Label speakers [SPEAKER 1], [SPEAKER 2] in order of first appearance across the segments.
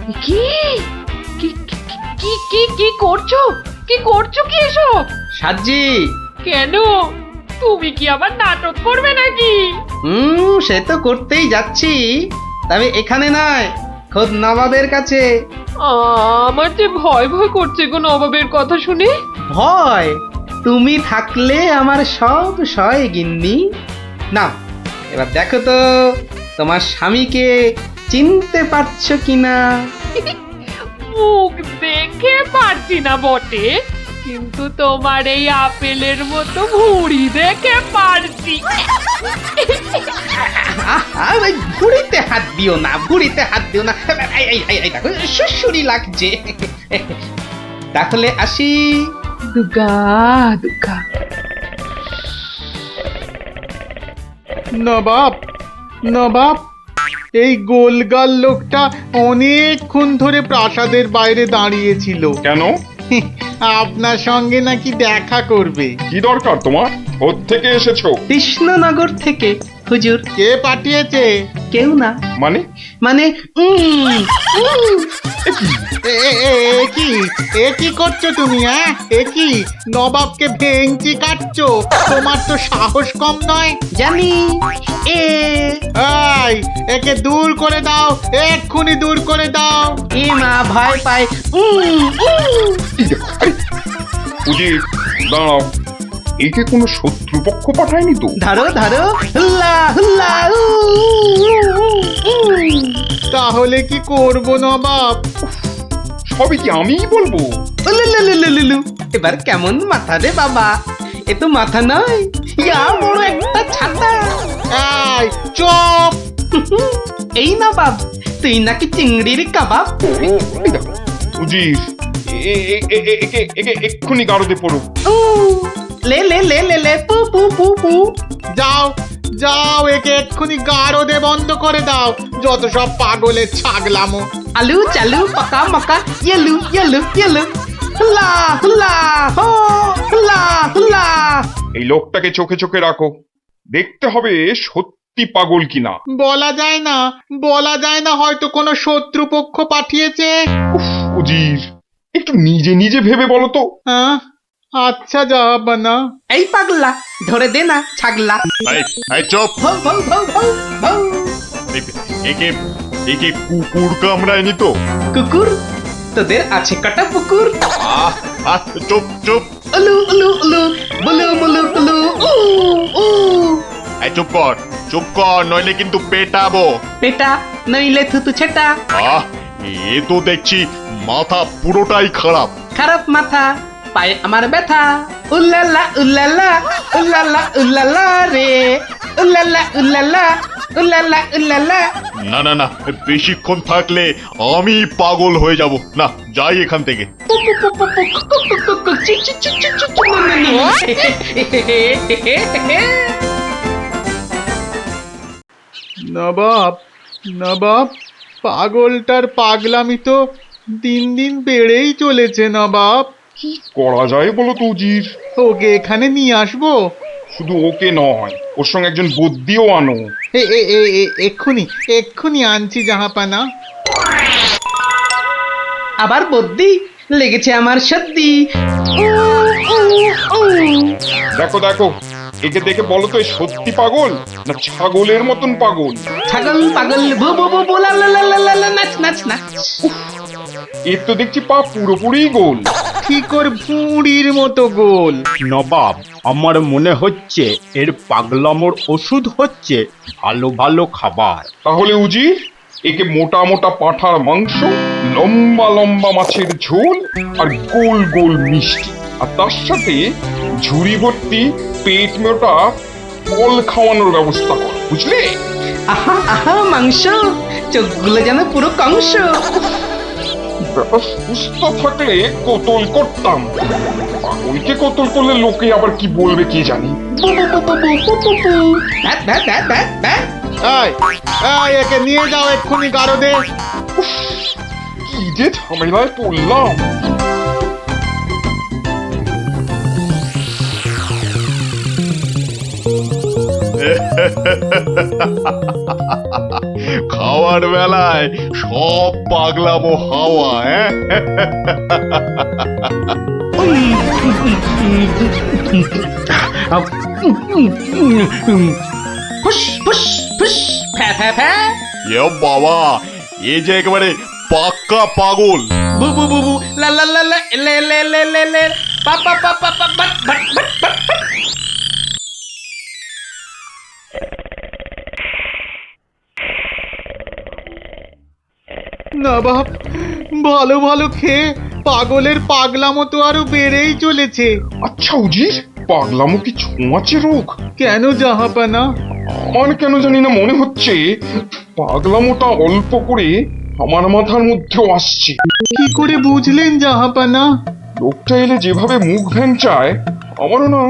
[SPEAKER 1] কি কি কি কি কি করছো? কি করছো কি এসব?
[SPEAKER 2] সাজি।
[SPEAKER 1] কেন? তুমি কি আবার নাটক করবে নাকি?
[SPEAKER 2] সে তো করতেই যাচ্ছি, তবে এখানে নয়, খোদ নবাবের কাছে।
[SPEAKER 1] আমার যে ভয় ভয় করছে গো নবাবের কথা শুনে।
[SPEAKER 2] ভয়? তুমি থাকলে আমার সব সয় গিন্নি। না, এবার দেখো তো তোমার স্বামীকে চিনতে পারছো কিনা।
[SPEAKER 1] মুখ দেখে পারছি না বটে, কিন্তু তোমার এই আপেলের মতো ভুঁড়ি দেখে পারছি।
[SPEAKER 2] ওই ভুঁড়িতে হাত দিও না, ভুঁড়িতে হাত দিও না। এই দেখো সুসুরি লাগছে। তাহলে আসি।
[SPEAKER 1] দুগা দুগা।
[SPEAKER 3] নবাব, নবাব, এই গোলগাল লোকটা অনেকক্ষণ ধরে প্রাসাদের বাইরে দাঁড়িয়েছিল।
[SPEAKER 4] কেন?
[SPEAKER 3] আপনার সঙ্গে নাকি দেখা করবে।
[SPEAKER 4] কি দরকার তোমার? থেকে এসেছো?
[SPEAKER 2] কৃষ্ণনগর থেকে হুজুর।
[SPEAKER 3] কে পাঠিয়েছে?
[SPEAKER 2] কেউ না।
[SPEAKER 4] মানে?
[SPEAKER 2] মানে
[SPEAKER 3] কি এ কি করছো তুমি? হ্যাঁ, এ কি নবাবকে ভেঙচি কাটছো? তোমার তো সাহস কম নয়।
[SPEAKER 2] জানি।
[SPEAKER 3] এই, একে দূর করে দাও, এক্ষুনি দূর করে দাও।
[SPEAKER 2] এ মা ভয় পায়।
[SPEAKER 4] উজির, দাঁড়াও, একে কোনো শত্রুপক্ষ পাঠায়নি তো?
[SPEAKER 2] ধরো ধরো, হুল্লা হুল্লা।
[SPEAKER 3] তাহলে কি করব নবাব?
[SPEAKER 4] সবই কি আমিই বলবো?
[SPEAKER 2] উলুলুলুলুলু। এবার কেমন মাথা রে বাবা? এ তো মাথা নয়, ইয়া বড় একটা ছাতা।
[SPEAKER 3] এই চুপ!
[SPEAKER 2] এই না বাব, তুই নাকি চিংড়ির কাবাব।
[SPEAKER 4] এই দেখো, উজির, একে একে এক্ষুনি গারদে পড়ো।
[SPEAKER 2] লে লে লে লে লে পু পু পু পু।
[SPEAKER 3] যাও যাও, একে এক্ষুনি গারদে বন্ধ করে দাও। যত সব পাগলের ছাগলামো।
[SPEAKER 2] আলু চালু পাকা মাকা ইয়েলু ইয়েলু ইয়েলু। হুল্লা হুল্লা হো, হুল্লা হুল্লা।
[SPEAKER 4] এই লোকটাকে চোখে চোখে রাখো, দেখতে হবে সত্যি পাগল কিনা।
[SPEAKER 3] বলা যায় না, বলা যায় না, হয়তো কোনো শত্রুপক্ষ পাঠিয়েছে।
[SPEAKER 4] উজির, একটু নিজে নিজে ভেবে বলো তো।
[SPEAKER 3] হ্যাঁ, আচ্ছা জাহাপনা।
[SPEAKER 2] এই পাগলা, ধরে দে না ছাগলা।
[SPEAKER 5] এই চুপ!
[SPEAKER 2] ভৌ ভৌ ভৌ ভৌ ভৌ।
[SPEAKER 5] একে একে কুকুর কামড়ায়নি তো?
[SPEAKER 2] কুকুর? তোদের আছে কটা পুকুর?
[SPEAKER 5] আহ আহ, চুপ চুপ!
[SPEAKER 2] উলু উলু উলু, বুলু মুলু কুলু, উ উ।
[SPEAKER 5] এই চুপ কর, নইলে কিন্তু পেটাবো।
[SPEAKER 2] পেটা নইলে থুতু ছেটা।
[SPEAKER 5] আহ, এ তো দেখছি মাথা পুরোটাই খারাপ।
[SPEAKER 2] খারাপ মাথা, পায়ে আমার ব্যথা। উল্লালা উল্লালা, উল্লালা উল্লালা রে। উল্লালা উল্লালা, উল্লালা উল্লালা।
[SPEAKER 5] না না না, বেশিক্ষণ থাকলে আমি পাগল হয়ে যাব। না, যাই এখান থেকে।
[SPEAKER 3] নবাব, নবাব, পাগলটার পাগলামি তো দিন দিন বেড়েই চলেছে নবাব।
[SPEAKER 4] কি করা যায় বলো তো উজির?
[SPEAKER 3] ওকে এখানে নিয়ে আসবো?
[SPEAKER 4] শুধু ওকে নয়, ওর সঙ্গে একজন বদ্যিও আনো।
[SPEAKER 3] এক্ষুনি এক্ষুনি আনছি জাহাপানা।
[SPEAKER 2] আবার বদ্যি লেগেছে আমার সর্দি।
[SPEAKER 4] দেখো দেখো, একে দেখে বলো তো, এ সত্যি পাগল না ছাগলের মতন পাগল?
[SPEAKER 2] ছাগল পাগল বু বু বু বু লা লা লা লা লা লা, নাচ নাচ নাচ।
[SPEAKER 4] এর তো দেখছি পা পুরোপুরি গোল।
[SPEAKER 3] ঠিক ওর ভুঁড়ির মতো গোল।
[SPEAKER 6] নবাব, আমার মনে হচ্ছে এর পাগলামোর ওষুধ হচ্ছে ভালো ভালো খাবার।
[SPEAKER 4] তাহলে উজির, একে মোটা মোটা পাঁঠার মাংস, লম্বা লম্বা মাছের ঝোল, আর গোল গোল মিষ্টি, আর তার সাথে ঝুড়ি ভর্তি পেট মোটা ফল খাওয়ানোর ব্যবস্থা কর, বুঝলে?
[SPEAKER 2] আহা আহা মাংস, চোখগুলো যেন পুরো কংস।
[SPEAKER 4] ব্যাপার সুস্থ থাকলে কতল করতাম, পাগলকে কতল করলে লোকে আবার কি বলবে কে জানি।
[SPEAKER 2] ধ্যাৎ, ধ্যাৎ, ধ্যাৎ, ধ্যাৎ, ধ্যাৎ।
[SPEAKER 3] এই, একে নিয়ে যাও এক্ষুনি গারদে।
[SPEAKER 4] কি যে ঝামেলায় পড়লাম।
[SPEAKER 5] খা আমার বেলায় সব পাগলামো হাওয়া, হ্যাঁ?
[SPEAKER 2] ফুস ফুস ফুস ফ্যা ফ্যা ফ্যা
[SPEAKER 5] এ বাবা, এ যে একেবারে পাক্কা পাগল।
[SPEAKER 2] বু বু বু বু লা লা লা লা লে লে লে লে লে পা পা পা পা পা বাট বাট বাট বাট।
[SPEAKER 3] না বাপ, ভালো ভালো খেয়ে পাগলের পাগলামো তো আরো বেড়েই চলেছে।
[SPEAKER 4] আচ্ছা উজির, পাগলামো কি ছোঁয়াচে রোগ?
[SPEAKER 3] কেন জাহাপানা?
[SPEAKER 4] আমার কেন জানি না মনে হচ্ছে পাগলামোটা অল্প করে আমার মাথার মধ্যেও আসছে।
[SPEAKER 3] কি করে বুঝলেন জাহাপানা?
[SPEAKER 4] লোকটা এলে যেভাবে মুখ ভ্যাংচায়, আমারও না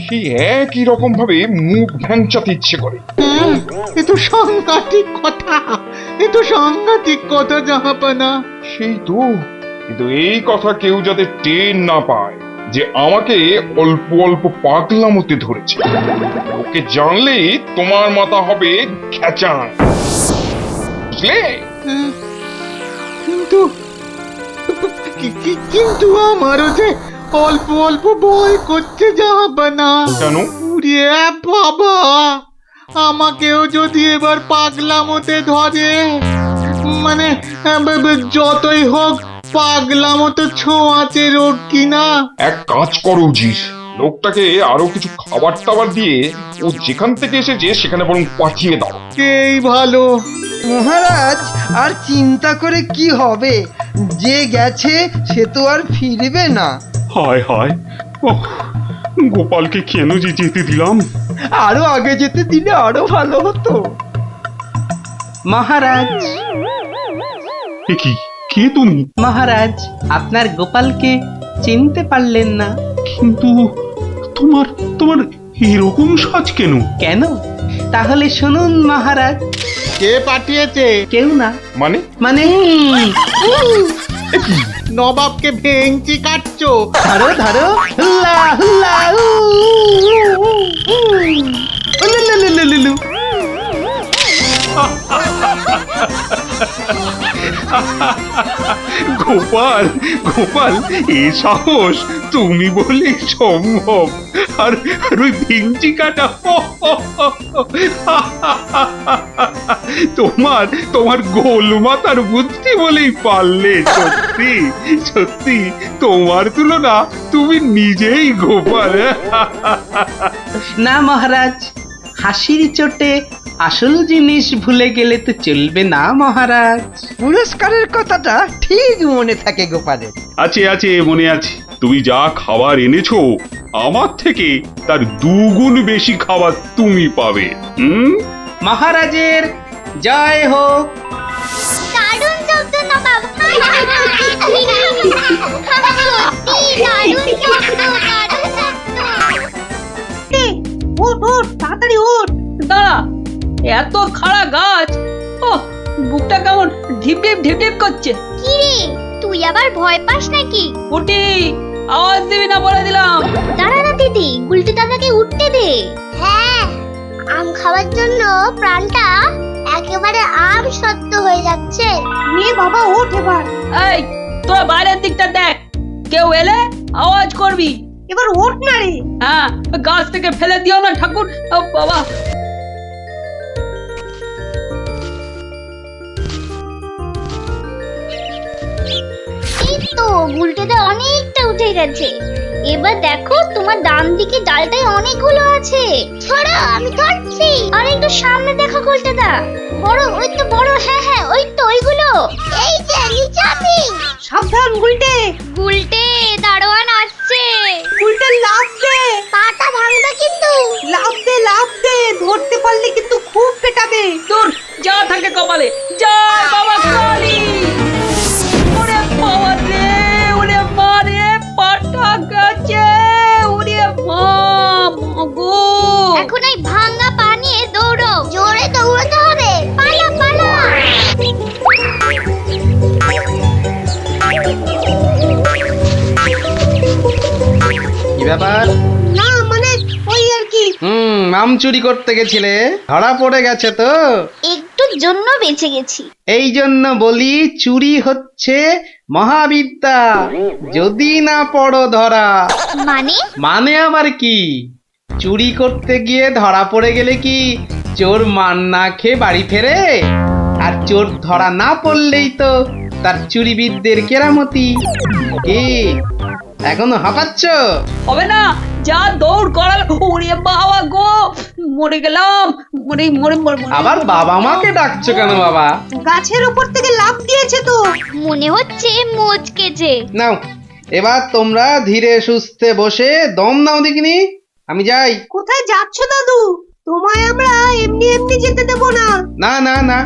[SPEAKER 4] সেই একই রকম ভাবে মুখ ভ্যাংচাতে ইচ্ছে করে।
[SPEAKER 3] হ্যাঁ, এ তো সাংঘাতিক কথা, এ তো সাংঘাতিক কথা জাহাপানা।
[SPEAKER 4] সেই তো, কিন্তু এই কথা কেউ যাতে টের না পায় যে আমাকে অল্প অল্প পাগলামোতে ধরেছে। ওকে জানলেই তোমার মাথা হবে খেচান, বুঝলে?
[SPEAKER 3] হ্যাঁ, কিন্তু কিন্তু আমারও যে অল্প অল্প ভয় করছে জাহাপানা।
[SPEAKER 4] কেন?
[SPEAKER 3] উড়িয়ে বাবা, আমাকেও যদি এবার পাগলামোতে ধরে, মানে যতই হোক পাগলামো তো ছোঁয়াচে রোগ কিনা।
[SPEAKER 4] এক কাজ করো উজির, লোকটাকে আরো কিছু খাবার টাবার দিয়ে ও যেখান থেকে এসেছে সেখানে বরং পাঠিয়ে দাও।
[SPEAKER 3] এই ভালো।
[SPEAKER 7] মহারাজ, আর চিন্তা করে কি হবে? যে গেছে সে তো আর ফিরবে না।
[SPEAKER 6] হায় হায়, ওহ, গোপালকে কেন যে যেতে দিলাম?
[SPEAKER 7] আরো আগে যেতে দিলে আরো ভালো হতো।
[SPEAKER 2] মহারাজ,
[SPEAKER 6] এ কি, কে তুমি?
[SPEAKER 2] মহারাজ, আপনার গোপালকে চিনতে পারলেন না?
[SPEAKER 6] কিন্তু তোমার তোমার এরকম সাজ কেন?
[SPEAKER 2] কেন? তাহলে শুনুন মহারাজ।
[SPEAKER 3] কে পাঠিয়েছে?
[SPEAKER 2] কেউ না।
[SPEAKER 4] মানে?
[SPEAKER 2] মানে
[SPEAKER 3] নবাবকে ভেঙচি কাটছো?
[SPEAKER 2] ধরো ধরো, হুল্লা হুল্লা উ, উ, উ, উ। উলুলুলুলুলু।
[SPEAKER 6] গোপাল, গোপাল, এ সাহস তুমি বলে সম্ভব। আর আর ওই ভিঞ্চি কাটা, তোমার তোমার গোল মাথার বুদ্ধি বলেই পারলে। সত্যি সত্যি তোমার তুলনা তুমি নিজেই গোপাল।
[SPEAKER 2] না মহারাজ, হাসির চোটে আসল জিনিস ভুলে গেলে তো চলবে না মহারাজ।
[SPEAKER 7] পুরস্কারের কথাটা ঠিক মনে থাকে গোপালের।
[SPEAKER 6] আছে আছে, মনে আছে। তুমি যা খাবার এনেছো আমার থেকে তার 2 গুণ বেশি খাবার তুমি পাবে।
[SPEAKER 2] মহারাজের জয় হোক।
[SPEAKER 8] দারুণ শব্দ নবাব। সত্যি দারুণ শব্দ, দারুণ শব্দ।
[SPEAKER 1] ওঠ ওঠ, তাড়াতাড়ি ওঠ। দাঁড়া, এত খাড়া গাছ, ও বুকটা কেমন ঢিপ ঢিপ ঢিপ ঢিপ করছে।
[SPEAKER 8] কি রে, তুই আবার ভয় পাস নাকি?
[SPEAKER 1] উঠি, আওয়াজ দিবি না বলে দিলাম।
[SPEAKER 8] দাঁড়া না দিদি, গুলটি দাদাকে উঠতে দে। হ্যাঁ, আম খাওয়ার জন্য প্রাণটা একেবারে আম সত্য হয়ে যাচ্ছে।
[SPEAKER 1] নে বাবা, ওঠ এবার। এই, তোরা বাইরের দিকটা দেখ, কেউ এলে আওয়াজ করবি। এবার ওঠ না রে। হ্যাঁ, গাছ থেকে ফেলে দিও না ঠাকুর। ও বাবা।
[SPEAKER 8] এই তো গুলটিতে অনেকটা উঠে গেছে। এবার দেখো তোমার ডান দিকে ডালটায় অনেকগুলো আছে। ছড়া, আমি ধরছি। আর একটু সামনে দেখো গুলটিদা, বড়, ওই তো বড়। হ্যাঁ হ্যাঁ, ওই তো ওইগুলো। এই যে নিচে আমি।
[SPEAKER 1] সাবধান গুলটে।
[SPEAKER 8] গুলটে, দারোয়ান আসছে।
[SPEAKER 1] গুলটে লাফ দে।
[SPEAKER 8] পাটা ভাঙবে কিন্তু।
[SPEAKER 1] লাফ দে, লাফ দে। ধরতে পারলে কিন্তু খুব পেটাবে। তোর যা থাকে কপালে। জয় বাবা কালী। ওরে বাবা রে, ওরে মা রে, পাটা গেছে। ওরে মা, মাগো।
[SPEAKER 8] এখন এই ভাঙা পা নিয়ে দৌড়ো। জোরে দৌড়াতে হবে। পালা পালা।
[SPEAKER 2] কি ব্যাপার?
[SPEAKER 8] না মানে ওই আর কি,
[SPEAKER 2] আম চুরি করতে গেছিলে, ধরা পড়ে গেছে তো।
[SPEAKER 8] একটু চুরির জন্য বেঁচে গেছি।
[SPEAKER 2] এই জন্য বলি চুরি হচ্ছে মহাবিদ্যা, যদি না পড়ো ধরা।
[SPEAKER 8] মানে?
[SPEAKER 2] মানে আবার কি? চুরি করতে গিয়ে ধরা পড়ে গেলে কি চোর মান না খেয়ে বাড়ি ফেরে? আর চোর ধরা না পড়লেই তো তার চুরিবিদদের কেরামতি। কি এখনো হাঁপাচ্ছ?
[SPEAKER 1] হবে না, যা দৌড় করাল, ওরে বাবা গো, মরে গেলাম, মরে মরে মরে মরে।
[SPEAKER 2] আবার বাবা মাকে ডাকছো কেন বাবা?
[SPEAKER 1] গাছের উপর থেকে লাফ দিয়েছে তো।
[SPEAKER 8] মনে হচ্ছে মচকেছে।
[SPEAKER 2] নাও এবার তোমরা ধীরে সুস্থে বসে দম নাও দেখিনি। আমি যাই।
[SPEAKER 1] কোথায় যাচ্ছ দাদু? তোমায় আমরা এমনি এমনি যেতে দেব না।
[SPEAKER 2] না না না,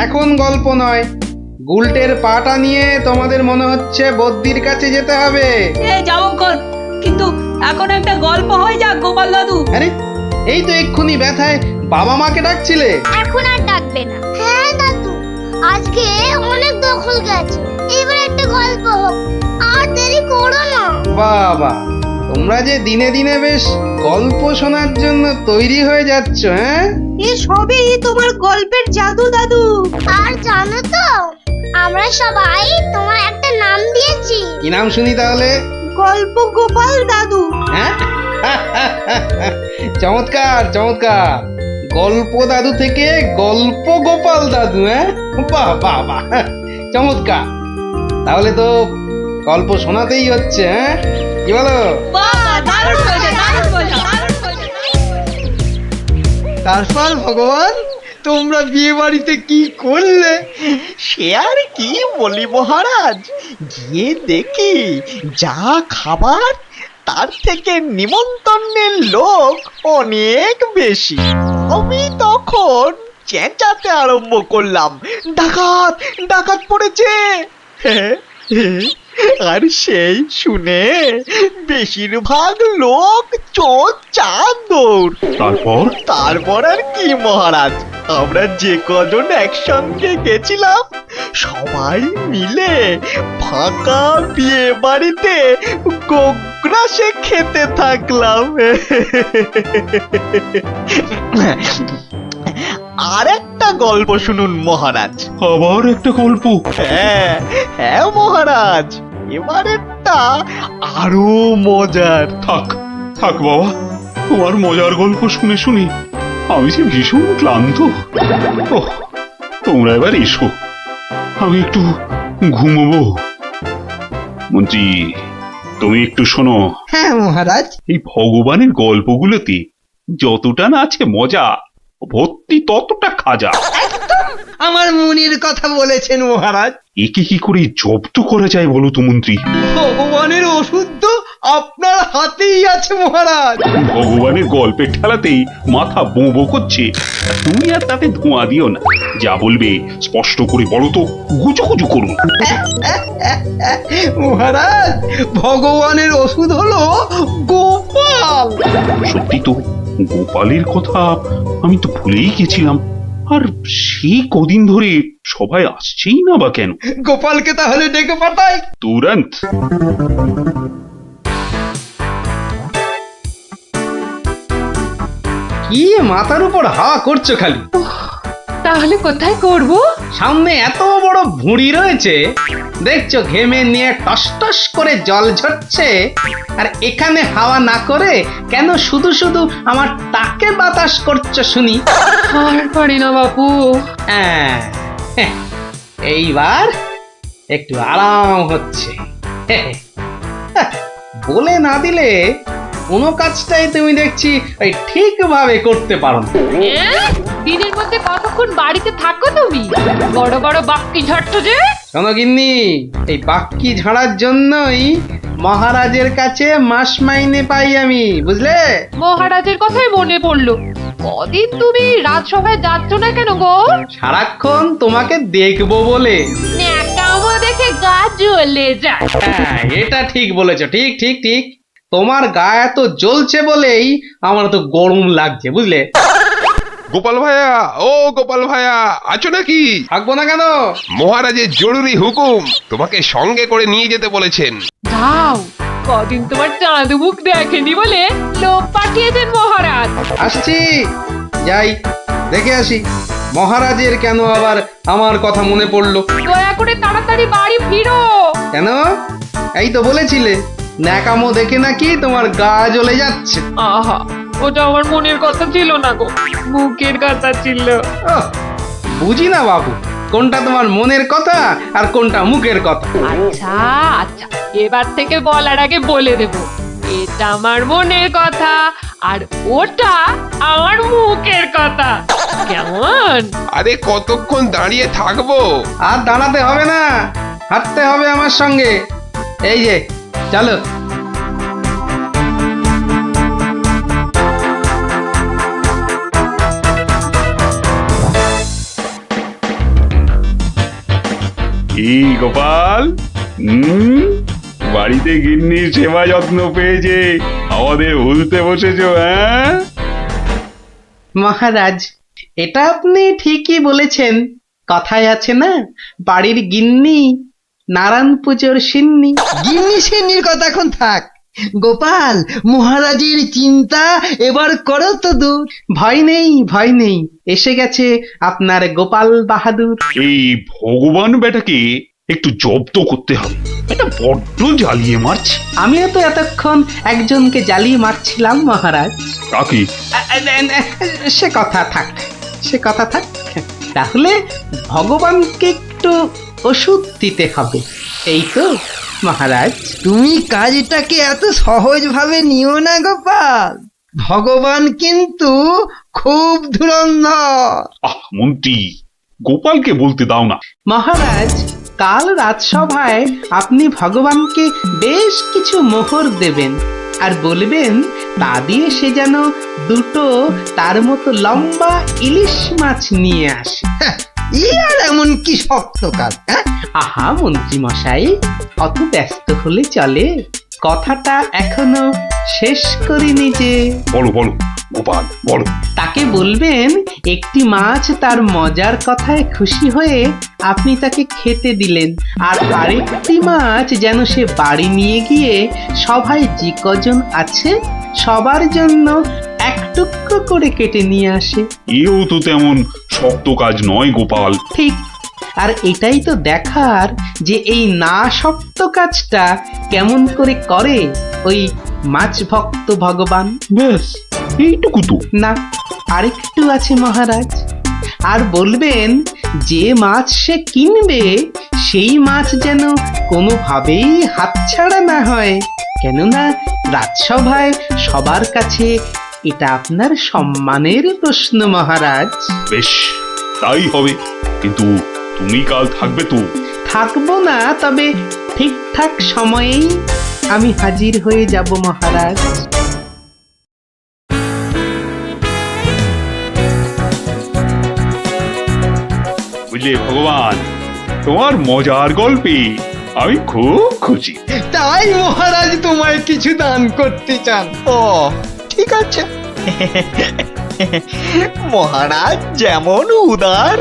[SPEAKER 2] এখন গল্প নয়। গুলটের পাটা নিয়ে তোমাদের মনে হচ্ছে বদ্যির কাছে যেতে হবে।
[SPEAKER 1] যাবো কর, কিন্তু এখন একটা গল্প হয়ে যাক গোপাল দাদু।
[SPEAKER 2] আরে এই তো এক্ষুনি ব্যথায় বাবা মাকে ডাকছিলে।
[SPEAKER 8] এখন আর ডাকবে না। হ্যাঁ দাদু, আজকে অনেক দখল গেছে, এবার একটা গল্প হোক, আর দেরি করো না।
[SPEAKER 2] বাবা, তোমরা যে দিনে দিনে বেশ গল্প শোনার জন্য তৈরি হয়ে যাচ্ছ। হ্যাঁ,
[SPEAKER 1] এ সবই তোমার গল্পের জাদু দাদু।
[SPEAKER 8] আর জানো তো, আমরা সবাই তোমার একটা নাম দিয়েছি।
[SPEAKER 2] কি নাম শুনি তাহলে?
[SPEAKER 1] গল্প গোপাল দাদু।
[SPEAKER 2] হ্যাঁ চমৎকার চমৎকার, গল্প দাদু থেকে গল্প গোপাল দাদু। হ্যাঁ, বাহ বাহ বাহ, চমৎকার। তাহলে তো গল্প শোনাতেই হচ্ছে। হ্যাঁ, কি বলো?
[SPEAKER 7] তারপর ভগবান, তোমরা বিয়ে বাড়িতে কি করলে?
[SPEAKER 3] সে আর কি বলি মহারাজ, গিয়ে দেখি যা খাবার তার থেকে নিমন্ত্রণের লোক অনেক বেশি। আমি তখন চেঁচাতে আরম্ভ করলাম, ডাকাত ডাকাত পড়েছে। আর সেই শুনে বেশিরভাগ লোক চোর চাঁদ দৌড়। তারপর আর কি মহারাজ, আমরা যে কজন একসঙ্গে গেছিলাম সবাই মিলে ফাঁকা বিয়ে বাড়িতে গোগ্রাসে খেতে থাকলাম। আর একটা গল্প শুনুন মহারাজ।
[SPEAKER 6] আবার একটা গল্প?
[SPEAKER 3] হ্যাঁ হ্যাঁ মহারাজ, এবারেরটা আরো মজার।
[SPEAKER 6] থাক থাক বাবা, তোমার মজার গল্প শুনে শুনে আমি যে ভীষণ ক্লান্ত। ওহ, তোমরা এবার এসো, আমি একটু ঘুমোবো। মন্ত্রী, তুমি একটু শোনো।
[SPEAKER 7] হ্যাঁ মহারাজ।
[SPEAKER 6] এই ভগবানের গল্পগুলোতে যতটা না আছে মজা, ভর্তি ততটা খাজা।
[SPEAKER 7] আমার মনের কথা বলেছেন মহারাজ।
[SPEAKER 6] একে কি করে জব্দ করা যায় বলো তো মন্ত্রী?
[SPEAKER 7] ভগবানের ওষুধ তো আপনার হাতেই আছে মহারাজ।
[SPEAKER 6] ভগবানের গল্পের ঠেলাতেই মাথা বোঁ করছে, আর তুমি আর তাতে ধোঁয়া দিও না। যা বলবে স্পষ্ট করে বলো তো, গুজুগুজু করুন।
[SPEAKER 7] মহারাজ, ভগবানের ওষুধ হলো গোপাল।
[SPEAKER 6] সত্যি তো, গোপালের কথা আমি তো ভুলেই গেছিলাম। আর সেই কদিন ধরে সবাই আসছেই না বা কেন?
[SPEAKER 7] গোপালকে তাহলে ডেকে পাঠাই।
[SPEAKER 6] তুরন্ত।
[SPEAKER 2] কি মাথার উপর হাওয়া করছো খালি?
[SPEAKER 1] তাহলে কোথায় করব?
[SPEAKER 2] সামনে এত বড় ভুঁড়ি রয়েছে, দেখছো ঘেমে নিয়ে টস টস করে জল ঝরছে, আর এখানে হাওয়া না করে কেন শুধু শুধু আমার তাকে বাতাস করছো শুনি?
[SPEAKER 1] আর পারি না বাপু।
[SPEAKER 2] হ্যাঁ, এইবার একটু আরাম হচ্ছে। বলে না দিলে কোনো কাজটাই তুমি দেখছি ওই ঠিকভাবে করতে পারো না।
[SPEAKER 1] দিনের মধ্যে কতক্ষণ বাড়িতে থাকো তুমি? বড় বড় বাক্কি ঝাড়ছো যে।
[SPEAKER 2] শোনো গিন্নি, এই বাক্কি ঝাড়ার জন্যই মহারাজের কাছে মাস মাইনে পাই আমি, বুঝলে?
[SPEAKER 1] মহারাজের কথাই মনে পড়লো, কদিন তুমি রাজসভায় যাচ্ছ না কেন গো?
[SPEAKER 2] সারাক্ষণ তোমাকে দেখবো বলে।
[SPEAKER 1] ন্যাকামো দেখে গা জ্বলে যায়।
[SPEAKER 2] হ্যাঁ, এটা ঠিক বলেছো, ঠিক ঠিক ঠিক। তোমার গা এত জ্বলছে বলেই আমার তো গরম লাগছে, বুঝলে?
[SPEAKER 9] গোপাল ভাইয়া, ও গোপাল ভাইয়া, আছো নাকি?
[SPEAKER 2] থাকবো না কেন?
[SPEAKER 9] মহারাজের জরুরি হুকুম, তোমাকে সঙ্গে করে নিয়ে যেতে বলেছেন।
[SPEAKER 1] যাও, কদিন তোমার চাঁদ মুখ দেখেনি বলে লোক পাঠিয়েছেন মহারাজ।
[SPEAKER 2] আসছি, যাই দেখে আসি। মহারাজের কেন আবার আমার কথা মনে পড়লো?
[SPEAKER 1] দয়া করে তাড়াতাড়ি বাড়ি ফিরো।
[SPEAKER 2] কেন? এই তো বলেছিলে ন্যাকামো দেখে নাকি তোমার গা জ্বলে যাচ্ছে।
[SPEAKER 1] আহা, ওটা আমার মনের কথা ছিল না গো, মুখের কথা ছিল।
[SPEAKER 2] ওহ, বুঝি না বাবু, কোনটা তোমার মনের কথা আর কোনটা মুখের কথা।
[SPEAKER 1] আচ্ছা আচ্ছা, এবার থেকে বলার আগে বলে দেব, এটা আমার মনের কথা আর ওটা আমার মুখের কথা। কেমন?
[SPEAKER 9] আরে কতক্ষণ দাঁড়িয়ে থাকবো?
[SPEAKER 2] আর দাঁড়াতে হবে না, হাঁটতে হবে আমার সঙ্গে। এই যে চলো।
[SPEAKER 6] কি গোপাল, বাড়িতে গিন্নির সেবা যত্ন পেয়েছে আমাদের ভুলতে বসেছো? হ্যাঁ
[SPEAKER 2] মহারাজ, এটা আপনি ঠিকই বলেছেন। কথায় আছে না, বাড়ির গিন্নি নারায়ণ পুজোর সিন্নি।
[SPEAKER 7] গিন্নি সিন্নির কথা এখন থাক। গোপাল, মহারাজের চিন্তা এবার করো তো দূর।
[SPEAKER 2] ভয় নেই, ভয় নেই, এসে গেছে আপনার গোপাল বাহাদুর।
[SPEAKER 6] এই ভগবান বেটাকে একটু জব্দ করতে হবে, এটা বড্ড জ্বালিয়ে মারছে।
[SPEAKER 2] আমিও তো এতক্ষণ একজনকে জ্বালিয়ে মারছিলাম মহারাজ।
[SPEAKER 6] কাকে?
[SPEAKER 2] সে কথা থাক, সে কথা থাক। তাহলে ভগবানকে একটু ওষুধ দিতে হবে, এই তো মহারাজ।
[SPEAKER 7] তুমি কাজটাকে এত সহজভাবে নিও না গোপাল, ভগবান কিন্তু খুব ধুরন্ধর।
[SPEAKER 6] মন্ত্রী, গোপালকে বলতে দাও না।
[SPEAKER 2] মহারাজ, কাল রাজসভায় আপনি ভগবানকে বেশ কিছু মোহর দেবেন আর বলবেন তা দিয়ে সে যেন দুটো তার মতো লম্বা ইলিশ মাছ নিয়ে আসে।
[SPEAKER 7] ই আর এমন কি শক্ত কাজ?
[SPEAKER 2] আহা মন্ত্রী মশাই, অত ব্যস্ত হলে চলে? কথাটা এখনো শেষ করিনি যে।
[SPEAKER 6] বলো বলো গোপাল, বলো।
[SPEAKER 2] তাকে বলবেন একটি মাছ তার মজার কথায় খুশি হয়ে আপনি তাকে খেতে দিলেন, আর আরেকটি মাছ যেন সে বাড়ি নিয়ে গিয়ে সবাই যে কজন আছে সবার জন্য এক টুকরো করে কেটে নিয়ে আসে।
[SPEAKER 6] এও তো তেমন শক্ত কাজ নয় গোপাল।
[SPEAKER 2] ঠিক, আর এটাই তো দেখার যে এই না শক্ত কাজটা কেমন করে করে ওই মাছ ভক্ত ভগবান।
[SPEAKER 6] ব্যাস এইটুকু তো?
[SPEAKER 2] না, আরেকটু আছে মহারাজ। আর বলবেন যে মাছ সে কিনবে সেই মাছ যেন কোনোভাবেই হাতছাড়া না হয়, কেননা রাজসভায় সবার কাছে এটা আপনার সম্মানের প্রশ্ন মহারাজ।
[SPEAKER 6] বেশ, তাই হবে, কিন্তু তুমি কাল থাকবে তো?
[SPEAKER 2] থাকবো না, তবে ঠিকঠাক সময়েই আমি হাজির হয়ে যাব মহারাজ।
[SPEAKER 6] বুঝলে ভগবান, তোমার মজার গল্পে আমি খুব খুশি।
[SPEAKER 7] তাই মহারাজ তোমায় কিছু দান করতে চান?
[SPEAKER 10] ও ঠিক আছে। মহারাজ যেমন উদার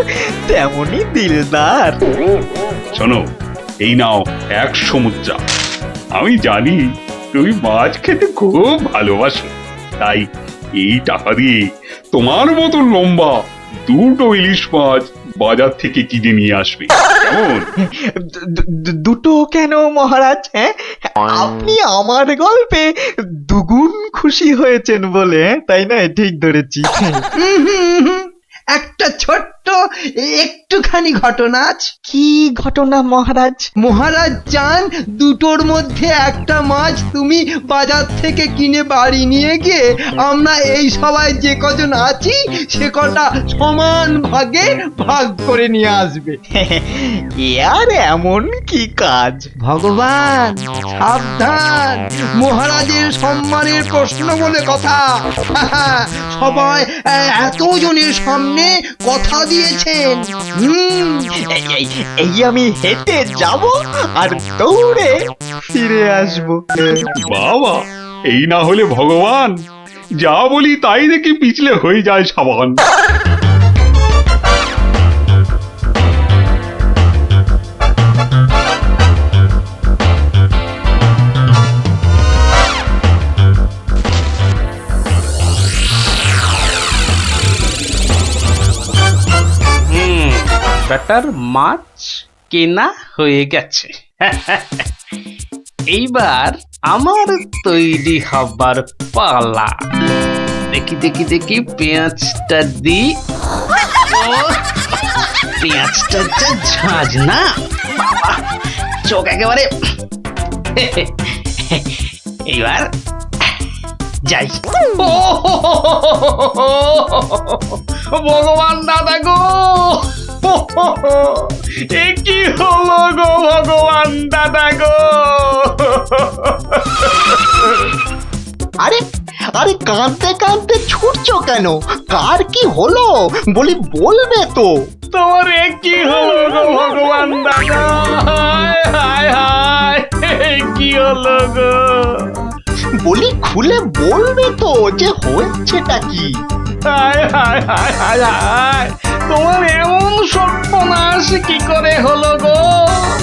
[SPEAKER 10] তেমনি দিলদার।
[SPEAKER 6] শোনো, এই নাও 100 মুদ্রা। আমি জানি তুমি মাছ খেতে খুব ভালোবাসো, তাই এই টাকা দিয়ে তোমার মতো লম্বা দুটো ইলিশ মাছ বাজার থেকে কিনে নিয়ে আসবে, কেমন?
[SPEAKER 10] দুটো কেন মহারাজ? হ্যাঁ, আপনি আমার গল্পে দুগুণ খুশি হয়েছেন বলে, তাই না? ঠিক ধরেছি।
[SPEAKER 7] একটা ছোট্ট একটুখানি ঘটনা আছে।
[SPEAKER 10] কি ঘটনা মহারাজ?
[SPEAKER 7] মহারাজ চান দুটোর মধ্যে একটা মাছ তুমি বাজার থেকে কিনে বাড়ি নিয়ে গিয়ে আমরা এই সবাই যে কজন আছি সে কটা সমান ভাগে ভাগ করে নিয়ে আসবে।
[SPEAKER 10] এ আর এমন কি কাজ?
[SPEAKER 7] ভগবান সাবধান, মহারাজের সম্মানের প্রশ্ন বলে কথা। সবাই এতজনের সামনে কথা দিয়েছেন।
[SPEAKER 10] এই আমি হেঁটে যাব আর দৌড়ে ফিরে আসবো।
[SPEAKER 6] বাবা, এই না হলে ভগবান, যা বলি তাই দেখি পিছলে হয়ে যায় সাবান।
[SPEAKER 2] কাটার মাছ কেনা হয়ে গেছে। এইবার আমার তৈরি হবার পালা। দেখি দেখি দেখি পেঁয়াজটা দি। পেঁয়াজটা যা ঝাঁজ না বাবা, চোখ একেবারে। এইবার যাই। ভগবান দাদা গো, এ কি হলো গো ভগবান দাদা গো।
[SPEAKER 3] আরে আরে কাঁদতে কাঁদতে ছুটছো কেন? কার কি হলো বলি, বলবে তো।
[SPEAKER 2] তোমার এ কি হলো গো ভগবান দাদা, হায় হায় হায়, এ কি হলো গো।
[SPEAKER 3] বলি খুলে বলবে তো যে হয়েছেটা কি?
[SPEAKER 2] হায় হায় হায় হায় হায়, তোমার এমন সর্বনাশ কি করে হলো গো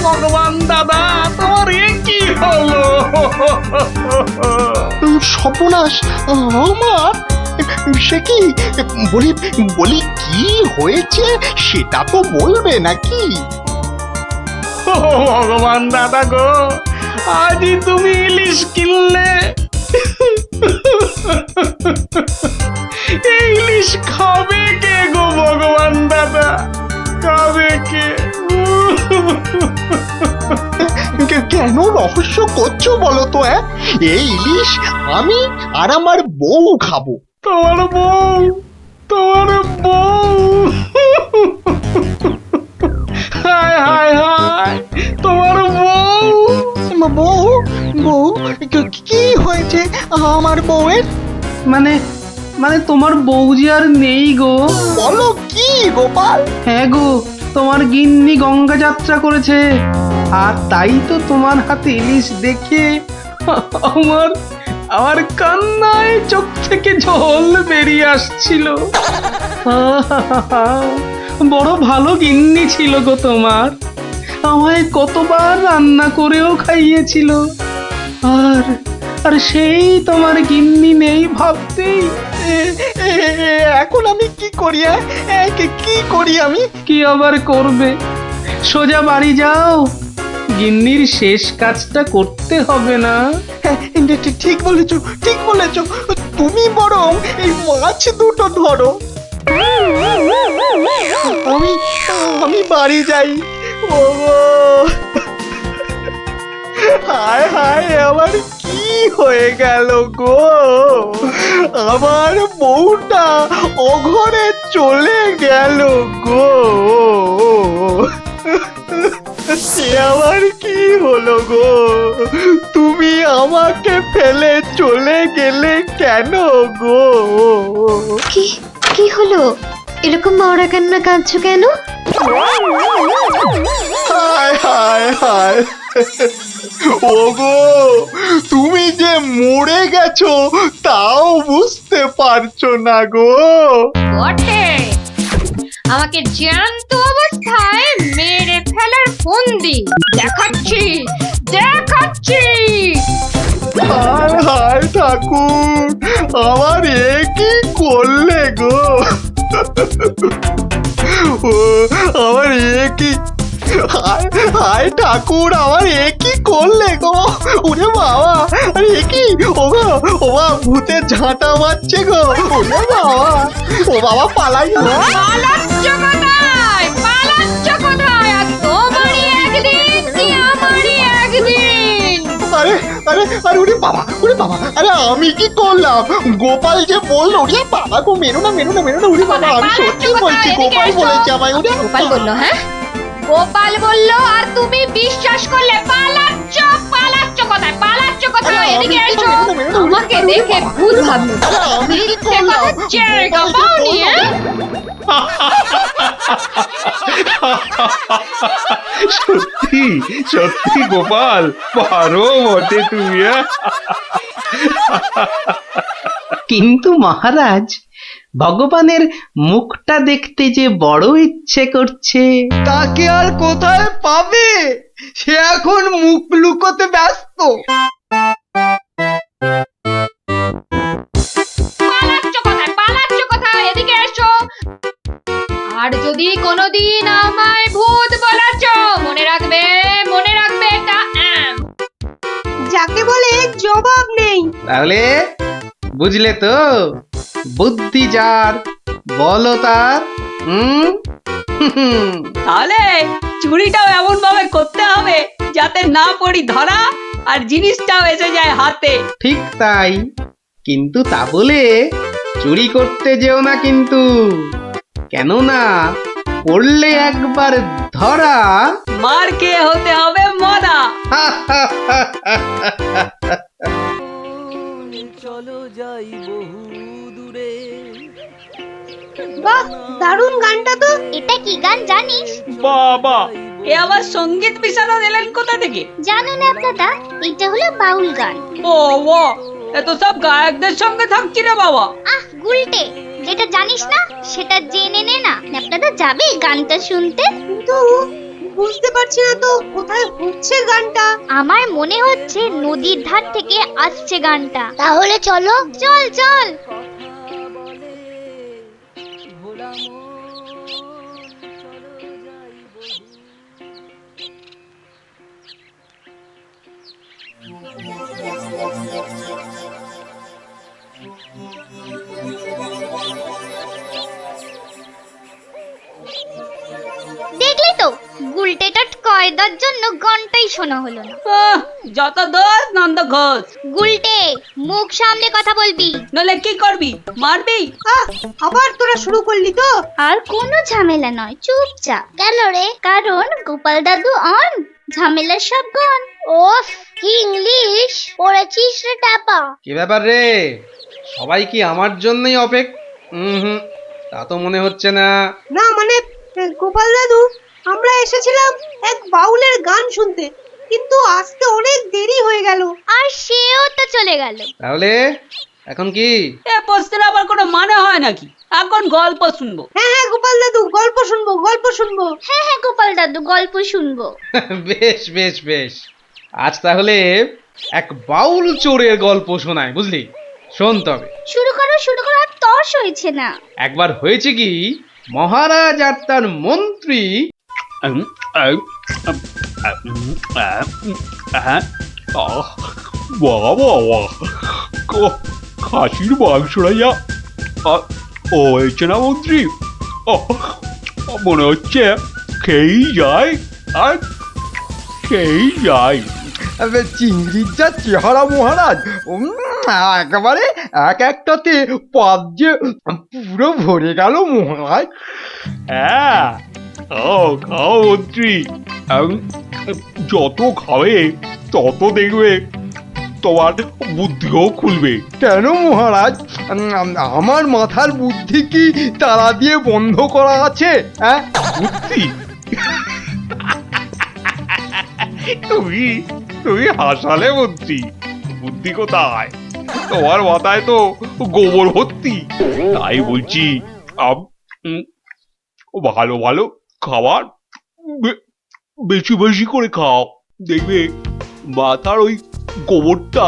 [SPEAKER 2] ভগবান দাদা, তোমার এ কি হলো।
[SPEAKER 3] সর্বনাশ আমার? সে কি? বলি বলি কি হয়েছে সেটা তো বলবে নাকি?
[SPEAKER 2] ও ভগবান দাদা গো, আজই তুমি ইলিশ কিনলে। এই ইলিশ খাবে কে গো ভগবান দাদা, খাবে কে?
[SPEAKER 3] কেন রহস্য করছো বলো তো? এই ইলিশ আমি আর আমার বউ খাবো।
[SPEAKER 2] তোমার বউ? তোমার বউ? হায় হায় হায়, তোমার বউ?
[SPEAKER 3] বউ? বউ কি হয়েছে আমার বউয়ের?
[SPEAKER 2] মানে মানে তোমার বউ যে আর নেই গো।
[SPEAKER 3] বলো কি গোপাল?
[SPEAKER 2] হ্যাঁ গো, তোমার গিন্নি গঙ্গা যাত্রা করেছে, আর তাই তো তোমার হাতে ইলিশ দেখে আমার আমার কান্নায় চোখ থেকে জল বেরিয়ে আসছিল। বড় ভালো গিন্নি ছিল গো তোমার, আমায় কতবার রান্না করেও খাইয়েছিল। আর আর সেই তোমার গিন্নি নেই ভাবতেই
[SPEAKER 3] এখন আমি কি করি? কি করি আমি?
[SPEAKER 2] কি আবার করবে, সোজা বাড়ি যাও, গিন্নির শেষ কাজটা করতে হবে না?
[SPEAKER 3] ঠিক বলেছো, ঠিক বলেছো। তুমি বরং এই মাছ দুটো ধরো, আমি আমি বাড়ি যাই। ওগো হায় হায়, আমার কি হয়ে গেল গো? আমার বউটা অঘরে চলে গেল গো। সে আবার কি হলো গো? তুমি আমাকে ফেলে চলে গেলে কেন গো?
[SPEAKER 8] কি কি হলো? এরকম মরা কান্না কাঁদছো কেন?
[SPEAKER 3] হায় হায় হায়, ওগো তুমি যে মরে গেছো তাও বুঝতে পারছো না গো।
[SPEAKER 1] বটে, আমাকে জ্যান্ত অবস্থায় মেরে ফেলার ফন্দি দেখাচ্ছি দেখাচ্ছি।
[SPEAKER 3] হায় হায় ঠাকুর, আমার এ কি করলে গো? ও আমার এ কি, হায় ঠাকুর, আমার এ কি করলে গো? ওরে বাবা, আরে এ কি? ও বাবা, ভূতের ঝাঁটা মারছে গো। ওরে বাবা, ও বাবা পালাই।
[SPEAKER 1] পালাচ্ছ কোথায়? পালাচ্ছ কোথায়? আর তোমারই একদিন কি আমারই একদিন।
[SPEAKER 3] আরে আরে আরে, ওরে বাবা, ওরে বাবা, আরে আমি কি করলাম? গোপাল যে বললো, ওরে বাবা গো, মেরো না মেরো না মেরো না। ওরে বাবা, আমি সত্যি বলছি, গোপাল বলেছে আমায়। ওরে
[SPEAKER 1] গোপাল বললো? হ্যাঁ, গোপাল বললো আর তুমি বিশ্বাস করলে? পালাচ্ছ পালাচ্ছ কোথায়? পালাচ্ছ কোথায়? এদিকে এসো, আমাকে দেখে ভূত ভাবলো।
[SPEAKER 3] আমি কি
[SPEAKER 1] মিথ্যে
[SPEAKER 3] করলাম?
[SPEAKER 1] কথা জায়গা পাওনি?
[SPEAKER 6] সত্যি সত্যি গোপাল, পারো বটে তুমি।
[SPEAKER 2] কিন্তু মহারাজ, ভগবানের মুখটা দেখতে যে বড় ইচ্ছে করছে।
[SPEAKER 7] তাকে আর কোথায় পাবে? সে এখন মুখ লুকোতে ব্যস্ত।
[SPEAKER 1] পালাচ্ছ কোথায়? পালাচ্ছ কোথায়? এদিকে এসো। আর আর যদি কোনোদিন আমায় ভূত বলেছ, মনে রাখবে এটা
[SPEAKER 11] যাকে বলে জবাব নেই।
[SPEAKER 2] তাহলে বুঝলে তো, বুদ্ধি যার বলো তার।
[SPEAKER 1] তাহলে চুরিটাও এমন ভাবে করতে হবে যাতে না পড়ি ধরা আর জিনিসটাও এসে যায় হাতে।
[SPEAKER 2] ঠিক তাই, কিন্তু তা বলে চুরি করতে যেও না কিন্তু, কেননা পড়লে একবার ধরা।
[SPEAKER 1] মার খেয়ে হতে হবে মরা।
[SPEAKER 11] বাহ, দারুণ গানটা তো।
[SPEAKER 8] এটা কি গান জানিস?
[SPEAKER 1] বাবা, এ আবার সঙ্গীত মিশানো দিলেন কোথা থেকে?
[SPEAKER 8] জানো না দাদা, এটা হলো বাউল গান।
[SPEAKER 1] ও এত সব গায়কদের সঙ্গে থাকছি রে বাবা।
[SPEAKER 8] আহ গুলটে, যেটা জানিস না সেটা জেনে নে না। আপনারা যাবে গানটা শুনতে?
[SPEAKER 11] কিন্তু বুঝতে পারছি না তো কোথায় হচ্ছে গানটা।
[SPEAKER 8] আমার মনে হচ্ছে নদীর ধার থেকে আসছে গানটা। তাহলে চলো, চল চল। দেখলি তো, গুলটেটার কয়দার জন্য গানটাই শোনা হলো না।
[SPEAKER 1] যত দোষ নন্দ ঘোষ।
[SPEAKER 8] গুলটে, মুখ সামলে কথা বলবি,
[SPEAKER 1] নলে কি করবি? মারবি?
[SPEAKER 11] আবার তোরা শুরু করলি তো।
[SPEAKER 8] আর কোনো ঝামেলা নয়, চুপচাপ। কেন রে? কারণ গোপাল দাদু অন ঝামেলার সব গান। ওফ, কি ইংলিশ পড়েছিস রে টাপা।
[SPEAKER 2] কি ব্যাপার রে, সবাই কি আমার জন্যই তা তো মনে হচ্ছে না।
[SPEAKER 11] না মানে গোপাল দাদু, আমরা এসেছিলাম এক বাউলের গান শুনতে, কিন্তু আসতে অনেক দেরি হয়ে গেল।
[SPEAKER 8] আর সেও তো চলে গেল।
[SPEAKER 2] তাহলে এখন কি?
[SPEAKER 1] এ প্রশ্নের আবার কোনো মানে হয় নাকি? এখন গল্প শুনবো।
[SPEAKER 11] হ্যাঁ গোপাল দাদু, গল্প শুনবো, গল্প শুনবো।
[SPEAKER 8] হ্যাঁ গোপাল দাদু, গল্প শুনবো।
[SPEAKER 2] বেশ বেশ বেশ, আজ তাহলে এক বাউল চোরের গল্প শোনায়, বুঝলি? শোন তবে।
[SPEAKER 8] শুরু করো, আর তর্স হয়েছে না।
[SPEAKER 2] একবার হয়েছে কি, মহারাজ আর তার মন্ত্রী
[SPEAKER 6] খাসির মাংসটা যা হয়েছে না মন্ত্রী, মনে হচ্ছে খেয়েই যায় আর খেয়েই যায়।
[SPEAKER 7] চিংড়ির যা চেহারা মহারাজ, একেবারে এক একটাতে পাত যে পুরো ভরে গেল মহারাজ।
[SPEAKER 6] হ্যাঁ, খাও মন্ত্রী, যত খাবে তত দেখবে তোমার বুদ্ধিও খুলবে।
[SPEAKER 7] কেন মহারাজ, আমার মাথার বুদ্ধি কি তালা দিয়ে বন্ধ করা আছে? হ্যাঁ,
[SPEAKER 6] বুদ্ধি? তুমি হাসালে মন্ত্রী, বুদ্ধি কোথায়? তোমার মাথায় তো গোবর ভর্তি। তাই বলছি, ভালো ভালো খাবার বেশি বেশি করে খাও, দেখবে মাথার ওই গোবরটা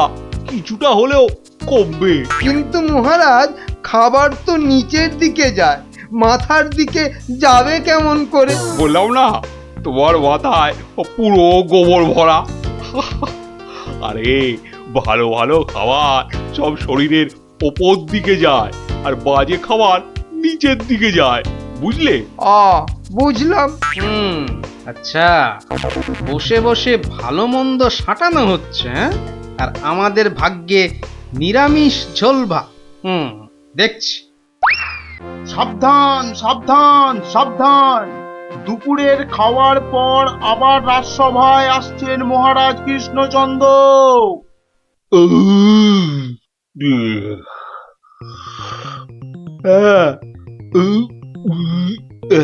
[SPEAKER 6] কিছুটা হলেও কমবে।
[SPEAKER 7] কিন্তু মহারাজ, খাবার তো নিচের দিকে যায়, মাথার দিকে যাবে কেমন করে?
[SPEAKER 6] বললাম না, তোমার মাথায় পুরো গোবর ভরা। আরে ভালো ভালো খাবার সব শরীরের ওপর দিকে যায়, আর বাজে খাবার নিচের দিকে যায়, বুঝলে?
[SPEAKER 7] বুঝলাম।
[SPEAKER 2] আচ্ছা, বসে বসে ভালো মন্দ সাঁটানো হচ্ছে, হ্যাঁ? আর আমাদের ভাগ্যে নিরামিষ ঝোল ভাত। দেখছি।
[SPEAKER 3] সাবধান সাবধান সাবধান, দুপুরের খাওয়ার পর আবার রাজসভায় আসছেন মহারাজ কৃষ্ণচন্দ্র।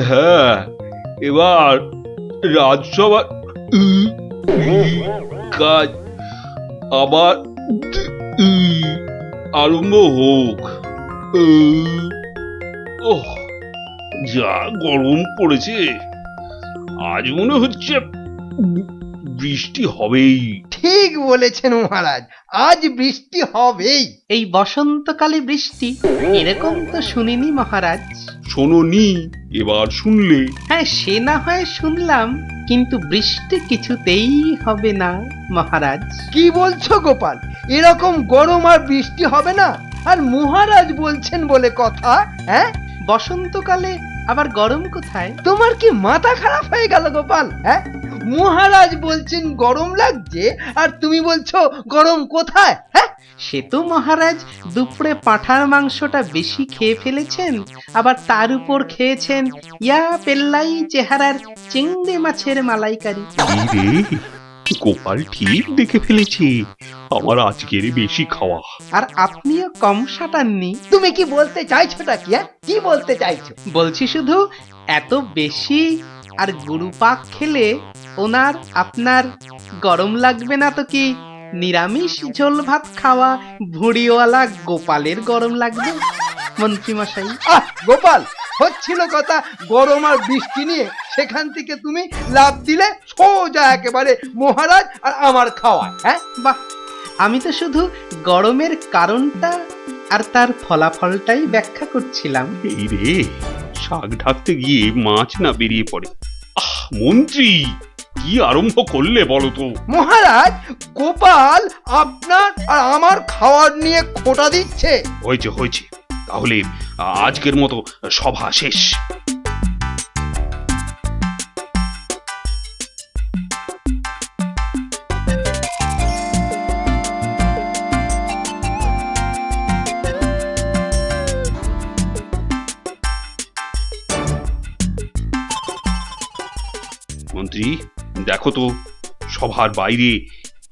[SPEAKER 6] হ্যাঁ, এবার রাজসভা কাজ আবার আরম্ভ হোক। যা গরম পড়েছে, আজ মনে হচ্ছে বৃষ্টি হবেই।
[SPEAKER 7] ঠিক বলেছেন মহারাজ, আজ বৃষ্টি হবেই।
[SPEAKER 2] এই বসন্তকালে বৃষ্টি এরকম তো শুনিনি মহারাজ।
[SPEAKER 6] শোনোনি, এবার শুনলে।
[SPEAKER 2] হ্যাঁ, সে না হয় শুনলাম, কিন্তু বৃষ্টি কিছুতেই হবে না মহারাজ।
[SPEAKER 7] কি বলছো গোপাল? এরকম গরম আর বৃষ্টি হবে না? আর মহারাজ বলছেন বলে কথা। হ্যাঁ,
[SPEAKER 2] বসন্তকালে আবার গরম কোথায়?
[SPEAKER 7] তোমার কি মাথা খারাপ হয়ে গেল গোপাল? হ্যাঁ, মহারাজ বলছেন গরম লাগছে আর তুমি বলছো গরম কোথায়? হ্যাঁ,
[SPEAKER 2] সে তো মহারাজ দুপুরে পাঁঠার মাংসটা বেশি খেয়ে ফেলেছেন, আবার তার উপর খেয়েছেন ইয়া পেল্লাই চেহারার চিংড়ি মাছের মালাইকারি।
[SPEAKER 6] এই রে, গোপাল ঠিক দেখে ফেলেছে আমার আজকের বেশি খাওয়া।
[SPEAKER 2] আর আপনিও কম সাটাননি।
[SPEAKER 7] তুমি কি বলতে চাইছোটা কি? হ্যাঁ, কি বলতে চাইছো?
[SPEAKER 2] বলছি শুধু এত বেশি আর গুরুপাক খেলে ওনার আপনার গরম লাগবে না তো কি নিরামিষ ঝোল ভাত খাওয়া ভুড়িওয়ালা গোপালের গরম লাগবে মন্ত্রী মশাই?
[SPEAKER 7] গোপাল, হচ্ছিল কথা গরম আর বৃষ্টি নিয়ে, সেখান থেকে তুমি লাভ দিলে সোজা একেবারে মহারাজ আর আমার খাওয়া। হ্যাঁ,
[SPEAKER 2] বাহ, আমি তো শুধু গরমের কারণটা আর তার ফলাফলটাই ব্যাখ্যা করছিলাম।
[SPEAKER 6] এই রে, শাক ঢাকতে গিয়ে মাছ না বেরিয়ে পড়ে। মন্ত্রী, কি আরম্ভ করলে বলো তো?
[SPEAKER 7] মহারাজ, গোপাল আপনার আর আমার খাওয়ার নিয়ে খোঁটা দিচ্ছে।
[SPEAKER 6] হয়েছে হয়েছে, তাহলে আজকের মতো সভা শেষ। মন্ত্রী, দেখো তো সভার বাইরে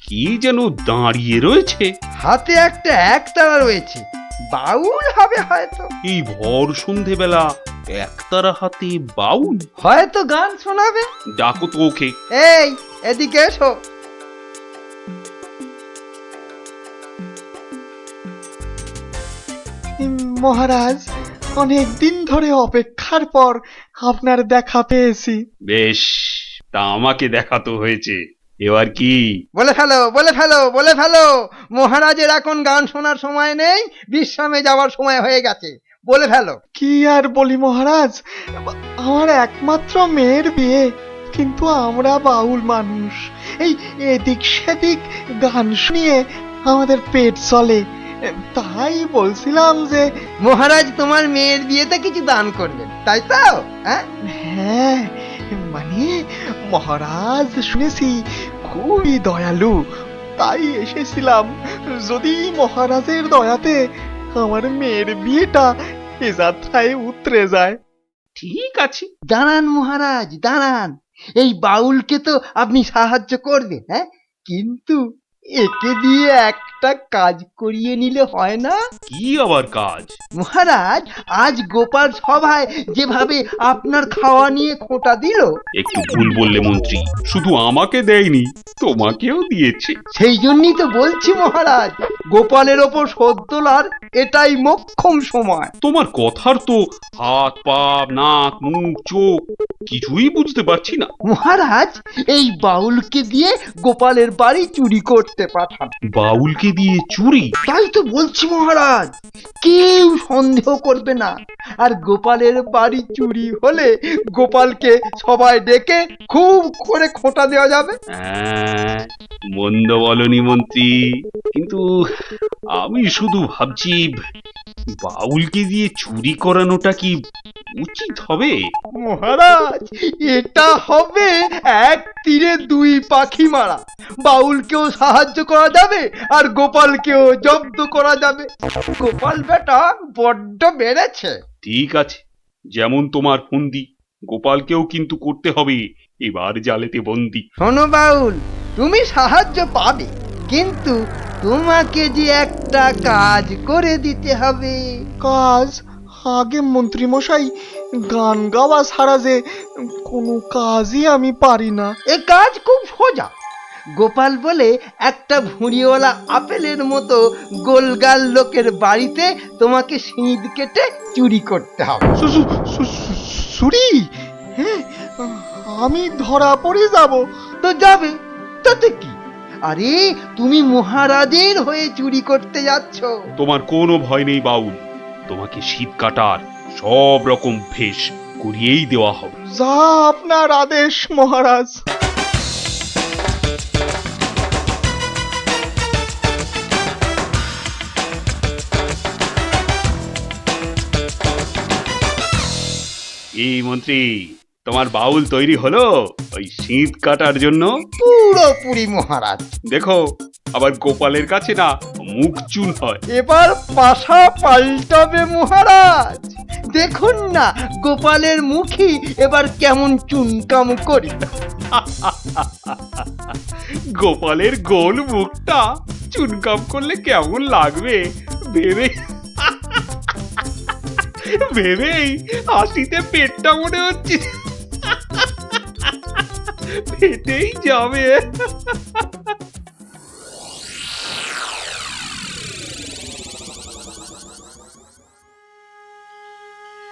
[SPEAKER 6] কি যেন দাঁড়িয়ে রয়েছে।
[SPEAKER 7] হাতে একটা একতারা রয়েছে, বাউল হবে হয়তো।
[SPEAKER 6] এই ভর সন্ধেবেলা একতারা হাতে বাউল?
[SPEAKER 7] হয়তো গান শোনাবে।
[SPEAKER 6] ডাকো তো ওকে।
[SPEAKER 7] এই, এদিকে এসো।
[SPEAKER 10] মহারাজ, অনেক দিন ধরে অপেক্ষার পর আপনার দেখা পেয়েছি।
[SPEAKER 6] বেশ, তা আমাকে দেখাতো হয়েছে, এবার কি?
[SPEAKER 7] বলে ফেলো, বলে ফেলো, বলে ফেলো। মহারাজের এখন গান শোনার সময় নেই, বিশ্রামে যাওয়ার সময় হয়ে গেছে। বলে ফেলো।
[SPEAKER 10] কি আর বলি মহারাজ, আমার একমাত্র মেয়ের বিয়ে, কিন্তু আমরা বাউল মানুষ, এই এদিক সেদিক গান শুনিয়ে আমাদের পেট চলে। তাই বলছিলাম যে
[SPEAKER 7] মহারাজ তোমার মেয়ের বিয়েতে কিছু দান করবেন, তাই তো?
[SPEAKER 10] হ্যাঁ, মানে মহারাজ শুনেছি খুবই দয়ালু, তাই এসেছিলাম। যদি মহারাজের দয়াতে আমার মেয়ের বিয়েটা এ যাত্রায় উতরে যায়।
[SPEAKER 7] ঠিক আছে, দাঁড়ান মহারাজ, দাঁড়ান। এই বাউলকে তো আপনি সাহায্য করবেন, হ্যাঁ, কিন্তু একে দিয়ে একটা কাজ করিয়ে নিলে হয় না?
[SPEAKER 6] কি আবার কাজ?
[SPEAKER 7] মহারাজ, আজ গোপাল সভায় যেভাবে আপনার খাওয়া নিয়ে খোঁটা দিল।
[SPEAKER 6] একটু ভুল বললে মন্ত্রী, শুধু আমাকে দেয়নি, তোমাকেও দিয়েছে।
[SPEAKER 7] সেই জন্যই তো বলছি মহারাজ, গোপালের ওপর শোধ তোলার এটাই মোক্ষম সময়।
[SPEAKER 6] তোমার কথার তো হাত পা নাক মুখ চোখ কিছুই বুঝতে পারছি না।
[SPEAKER 7] মহারাজ, এই বাউলকে দিয়ে গোপালের বাড়ি চুরি করতে পাঠান।
[SPEAKER 6] বাউলকে দিয়ে চুরি?
[SPEAKER 7] তাই তো বলছি মহারাজ, কেউ সন্দেহ করবে না। আর গোপালের বাড়ি চুরি হলে গোপালকে সবাই ডেকে খুব করে খোঁটা দেওয়া যাবে।
[SPEAKER 6] মন্দ বলনি মন্ত্রী, কিন্তু আমি শুধু ভাবছি বাউলকে দিয়ে চুরি করানোটা কি উচিত হবে?
[SPEAKER 7] মহারাজ, এটা হবে এক তীরে দুই পাখি মারা। বাউলকেও সাহায্য করা যাবে আর গোপালকেও জব্দ করা যাবে। গোপাল বেটা বড্ড বেড়েছে।
[SPEAKER 6] ঠিক আছে, যেমন তোমার ফন্দি, গোপালকেও কিন্তু করতে হবে এবার জালেতে বন্দি।
[SPEAKER 7] শোনো বাউল, তুমি সাহায্য পাবে, কিন্তু তোমাকে যে একটা কাজ করে দিতে হবে।
[SPEAKER 10] কাজ? আগে মন্ত্রী মশাই, গান গাওয়া ছাড়া যে কোনো কাজই আমি পারি না।
[SPEAKER 7] এ কাজ খুব সোজা। গোপাল বলে একটা ভুঁড়িওয়ালা আপেলের মতো গোলগাল লোকের বাড়িতে তোমাকে সিঁধ কেটে চুরি করতে হবে।
[SPEAKER 10] চুরি? হ্যাঁ, আমি ধরা পড়ে যাব।
[SPEAKER 7] তো যাবে, তাতে কি? আরে তুমি মহারাজের হয়ে চুরি করতে যাচ্ছ।
[SPEAKER 6] তোমার কোনো ভয় নেই বাউল, তোমাকে শীত কাটার সব রকম ভেষ করিয়েই দেওয়া হবে।
[SPEAKER 10] যা আপনার আদেশ মহারাজ।
[SPEAKER 6] এই মন্ত্রী, তোমার বাউল তৈরি হলো ওই শীত কাটার জন্য?
[SPEAKER 7] পুরোপুরি মহারাজ।
[SPEAKER 6] দেখো, আবার গোপালের কাছে না মুখ চুন হয়।
[SPEAKER 7] এবার পাশা পাল্টাবে মহারাজ। দেখুন না গোপালের মুখী এবার কেমন চুনকাম করি।
[SPEAKER 6] গোপালের গোল মুখটা চুনকাম করলে কেমন লাগবে ভেবে ভেবেই হাসিতে পেটটা মনে হচ্ছে পেটেই যাবে।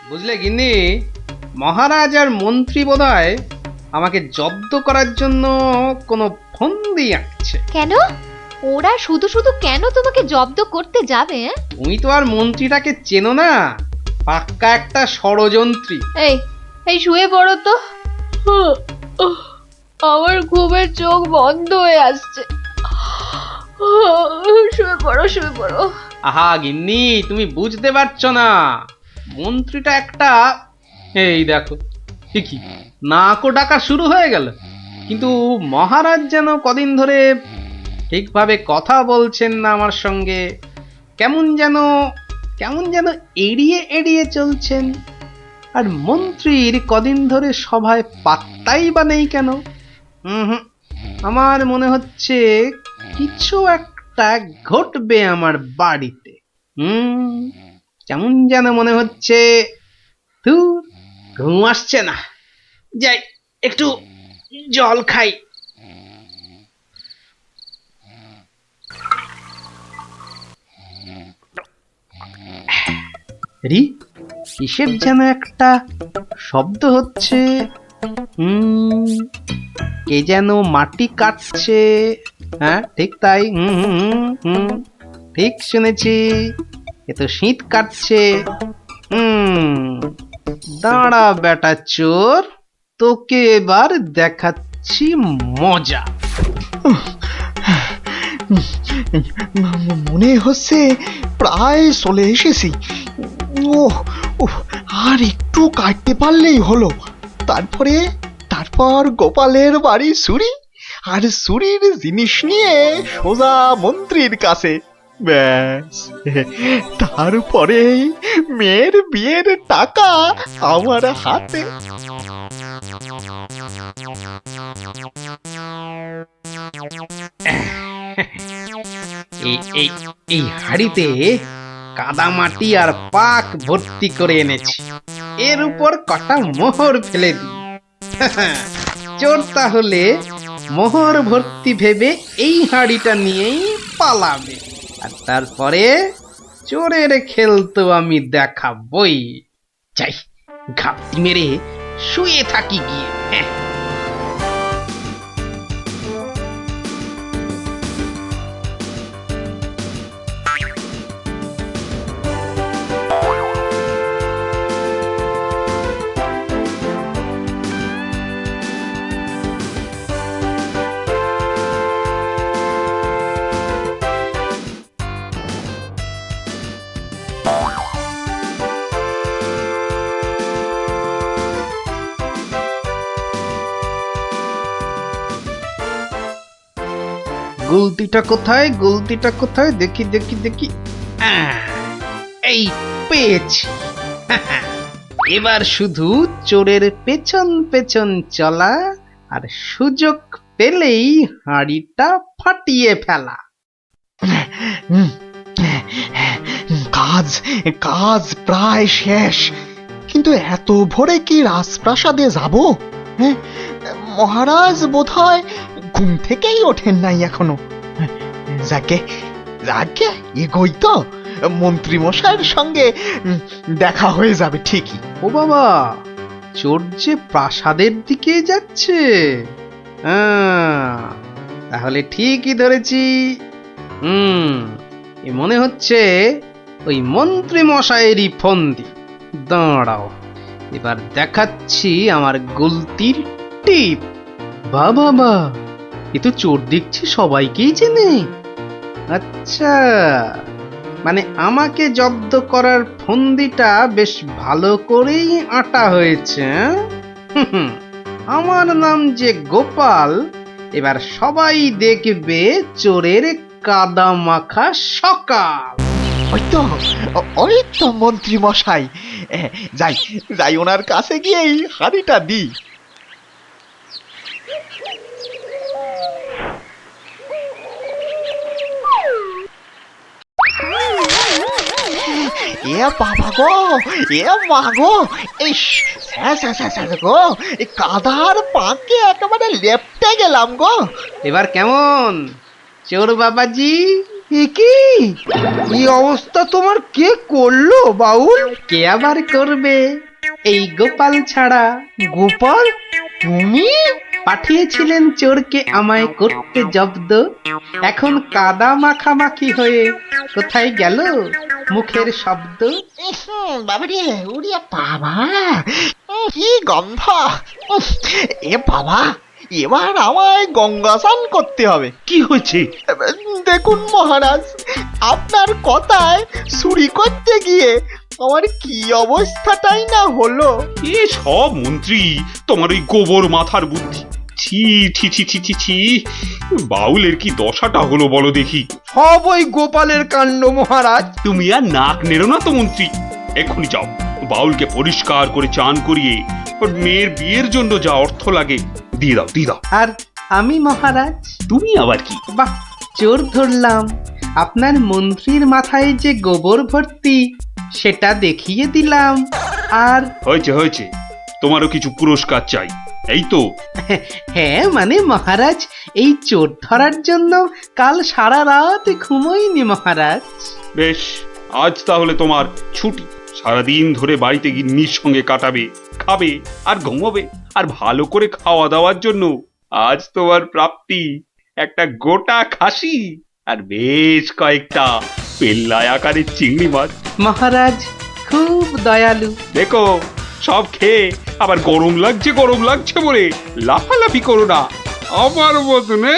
[SPEAKER 2] বুঝলে গিন্নি, মহারাজ আর মন্ত্রী বোধহয় আমাকে জব্দ করার জন্য কোনো ফন্দি আঁকছে।
[SPEAKER 12] কেন? ওরা শুধু শুধু কেন তোমাকে জব্দ করতে যাবে?
[SPEAKER 2] তুমি তো আর মন্ত্রীটাকে চেনো না, পাক্কা একটা ষড়যন্ত্রী।
[SPEAKER 12] এই এই শুয়ে পড়ো তো। আমার ঘুমের চোখ বন্ধ হয়ে আসছে। শুয়ে পড়ো, শুয়ে পড়ো।
[SPEAKER 2] আহা গিন্নি, তুমি বুঝতে পারছো না, মন্ত্রীটা একটা, এই দেখো ঠিকই নাকও ডাকা শুরু হয়ে গেল। কিন্তু মহারাজ যেন কদিন ধরে ঠিকভাবে কথা বলছেন না আমার সঙ্গে, কেমন যেন এড়িয়ে এড়িয়ে চলছেন। আর মন্ত্রীর কদিন ধরে সভায় পাত্তাই বা নেই কেন? আমার মনে হচ্ছে কিছু একটা ঘটবে আমার বাড়িতে। কেমন যেন মনে হচ্ছে। ঘুম আসছে না, যাই একটু জল খাই। কিসের যেন একটা শব্দ হচ্ছে। কে যেন মাটি কাটছে। হ্যাঁ ঠিক তাই, ঠিক শুনেছি, এ তো শীত কাটছে। দাঁড়া বেটা চোর, তোকে এবার দেখাচ্ছি মজা।
[SPEAKER 10] মনে হচ্ছে প্রায় চলে এসেছি। আর একটু কাটতে পারলেই হলো। তারপর গোপালের বাড়ি চুরি, আর চুরির জিনিস নিয়ে সোজা মন্ত্রীর কাছে। ব্যাস, তারপরে মেয়ের বিয়ের টাকা আমার হাতে।
[SPEAKER 2] এই হাড়িতে কাদামাটি আর পাক ভর্তি করে এনেছি, এর উপর কটা মোহর ফেলে দিই। চোর তাহলে মোহর ভর্তি ভেবে এই হাড়িটা নিয়েই পালাবে, আর তারপরে চোরের খেল তো আমি দেখাবই। যাই ঘাপটি মেরে শুয়ে থাকি গিয়ে। গুলতিটা কোথায় দেখি দেখি দেখি। এই পেয়েছি। এবার শুধু চোরের পেছন পেছন চলা, আর সুযোগ পেলেই হাঁড়িটা ফাটিয়ে ফেলা।
[SPEAKER 10] কাজ প্রায় শেষ। কিন্তু এত ভোরে কি রাজপ্রাসাদে যাব? মহারাজ বোধহয় ঘুম থেকেই ওঠেন নাই এখনো। যাকে এগোই তো, মন্ত্রী মশাইয়ের সঙ্গে দেখা হয়ে যাবে ঠিকই।
[SPEAKER 2] ও বাবা, চোর যে প্রাসাদের দিকে যাচ্ছে। তাহলে ঠিকই ধরেছি। এ মনে হচ্ছে ওই মন্ত্রী মশাইয়েরই ফন্দি। দাঁড়াও, এবার দেখাচ্ছি আমার গুলতির টিপ। বাবা, এ তো চোর দেখছি সবাইকেই চেনে। আচ্ছা, মানে আমাকে জব্দ করার ফন্দিটা বেশ ভালো করেই আঁটা হয়েছে। আমার নাম যে গোপাল, এবার সবাই দেখবে চোরের কাদা মাখা সকাল।
[SPEAKER 3] ওই তো মন্ত্রী মশাই, যাই যাই ওনার কাছে গিয়ে এই হাঁড়িটা দিই। এ বাবা গো, এ মা গো, এই গো, এই কাদার পাকে একেবারে লেপটে গেলাম গো।
[SPEAKER 2] এবার কেমন চোর বাবাজি?
[SPEAKER 7] এ কি, এই অবস্থা তোমার কে করলো বাউল?
[SPEAKER 2] কে আবার করবে, এই গোপাল ছাড়া।
[SPEAKER 7] গোপাল, তুমি?
[SPEAKER 2] পাঠিয়েছিলেন চোরকে আমায় করতে জব্দ। এখন কাদা মাখামাখি হয়ে কোথায় গেল মুখের শব্দ?
[SPEAKER 3] বাবারে, উড়িয়া বাবা, কি গন্ধ! এ বাবা, এবার আমায় গঙ্গা স্নান করতে হবে।
[SPEAKER 6] কি হয়েছে?
[SPEAKER 3] দেখুন মহারাজ, আপনার কথায় চুরি করতে গিয়ে আমার কি অবস্থাটাই না হলো।
[SPEAKER 6] এ সব মন্ত্রী তোমার ওই গোবর মাথার বুদ্ধি। ছি ছি ছি ছি ছি ছি, বাউলের কি দশাটা হলো বলো দেখি।
[SPEAKER 7] সব ওই গোপালের কাণ্ড মহারাজ।
[SPEAKER 6] তুমি আর নাক নেড়ো না তো মন্ত্রী, এক্ষুনি যাও বাউলকে পরিষ্কার করে চান করিয়ে ওর মেয়ের বিয়ের জন্য যা অর্থ লাগে দিয়ে দাও, দিয়ে দাও।
[SPEAKER 2] আর আমি মহারাজ?
[SPEAKER 6] তুমি আবার কি?
[SPEAKER 2] বাহ, চোর ধরলাম, আপনার মন্ত্রীর মাথায় যে গোবর ভর্তি সেটা দেখিয়ে দিলাম। আর
[SPEAKER 6] হয়েছে হয়েছে, তোমারও কিছু পুরস্কার চাই, এই তো।
[SPEAKER 2] হ্যাঁ মানে মহারাজ, এই চোর ধরার জন্য কাল সারা রাত ঘুমোইনি মহারাজ।
[SPEAKER 6] বেশ, আজ তাহলে তোমার ছুটি। সারাদিন ধরে বাড়িতে গিন্নির সঙ্গে কাটাবে, খাবে আর ঘুমোবে। আর ভালো করে খাওয়া দাওয়ার জন্য আজ তোমার প্রাপ্তি একটা গোটা খাসি আর বেশ কয়েকটা পেল্লাই আকারের চিংড়ি মাছ।
[SPEAKER 2] মহারাজ খুব দয়ালু।
[SPEAKER 6] দেখো, সব খেয়ে আবার গরম লাগছে বলে লাফালাফি করো না আমার মতনে।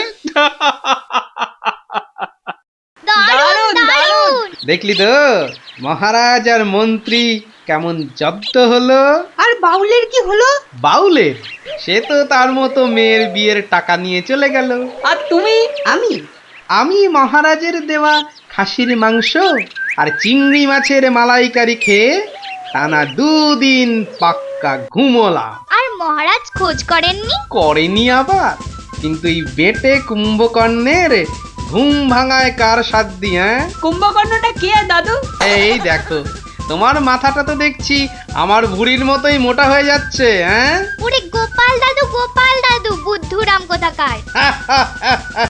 [SPEAKER 8] দারুণ দারুণ।
[SPEAKER 2] দেখলি তো মহারাজ আর মন্ত্রী কেমন জব্দ হলো।
[SPEAKER 11] আর বাউলের কি হলো?
[SPEAKER 2] বাউলের, সে তো তার মতো মেয়ের বিয়ের টাকা নিয়ে চলে গেল।
[SPEAKER 1] আর তুমি?
[SPEAKER 2] আমি মহারাজের দেওয়া খাসির মাংস আর চিংড়ি মাছের মালাইকারি খেয়ে টানা 2 দিন পাক্কা ঘুমোলাম।
[SPEAKER 8] আর মহারাজ খোঁজ করেননি?
[SPEAKER 2] করেনি আবার, কিন্তু এই বেটে কুম্ভকর্ণের ঘুম ভাঙায় কার সাধ্যি? হ্যাঁ,
[SPEAKER 1] কুম্ভকর্ণটা কে দাদু?
[SPEAKER 2] এই দেখো, তোমার মাথাটা তো দেখছি আমার ভুঁড়ির মতোই মোটা হয়ে যাচ্ছে। হ্যাঁ,
[SPEAKER 8] ওরে গোপাল দাদু বুদ্ধুরাম কোথাকার।